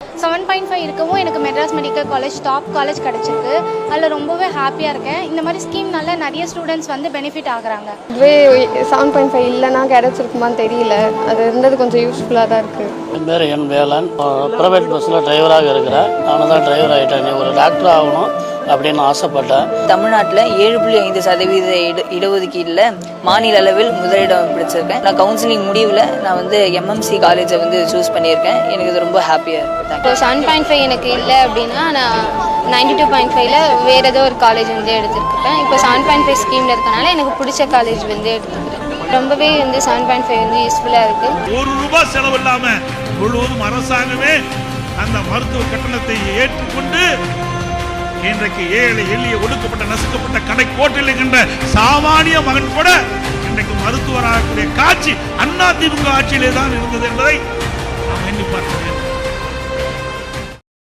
7.5 இருக்கவும் எனக்கு Madras medical college top college கிடச்சிருக்கு. அதில் ரொம்பவே ஹாப்பியாக இருக்கேன். இந்த மாதிரி ஸ்கீம்னால நிறைய ஸ்டூடெண்ட்ஸ் வந்து பெனிஃபிட் ஆகுறாங்க. இதுவே 7.5 இல்லைன்னா கிடச்சிருக்குமான்னு தெரியல. அது இருந்தது கொஞ்சம் யூஸ்ஃபுல்லாக தான் இருக்குது. என் பேர் என் வேலன். ப்ரைவேட் பஸ்ஸில் டிரைவராக இருக்கிறேன். நானும் தான் டிரைவர் ஆகிட்டேன். ஒரு டாக்டர் ஆகணும் அப்படின்னு ஆசைப்பட்டேன். தமிழ்நாட்டில் 7.5% இடஒதுக்கீட்டில் மாநில அளவில் முதலிடம் பிடிச்சிருக்கேன். நான் கவுன்சிலிங் முடிவில் நான் வந்து எம்எம்சி காலேஜை வந்து சூஸ் பண்ணியிருக்கேன். எனக்கு இது ரொம்ப ஹாப்பியாக இருக்குது. இப்போ 7.5 எனக்கு இல்லை அப்படின்னா நான் 92.5ல வேறு ஏதோ ஒரு காலேஜ் வந்து எடுத்துருக்கேன். இப்போ 7.5 ஸ்கீமில் இருக்கனால எனக்கு பிடிச்ச காலேஜ் வந்து எடுத்துக்கிறேன். ரொம்பவே வந்து 7.5 வந்து யூஸ்ஃபுல்லாக இருக்குது. ₹1 செலவு இல்லாமல் முழுவதும் அரசாங்கமே அந்த மருத்துவ கட்டணத்தை ஏற்றுக்கொண்டு இன்றைக்கு ஏழை எளிய ஒடுக்கப்பட்ட நசுக்கப்பட்ட கடை கோட்டில் இருக்கின்ற சாமானிய மகன் கூட இன்றைக்கு மருத்துவராகக்கூடிய காட்சி அதிமுக ஆட்சியிலே தான் இருந்தது என்பதை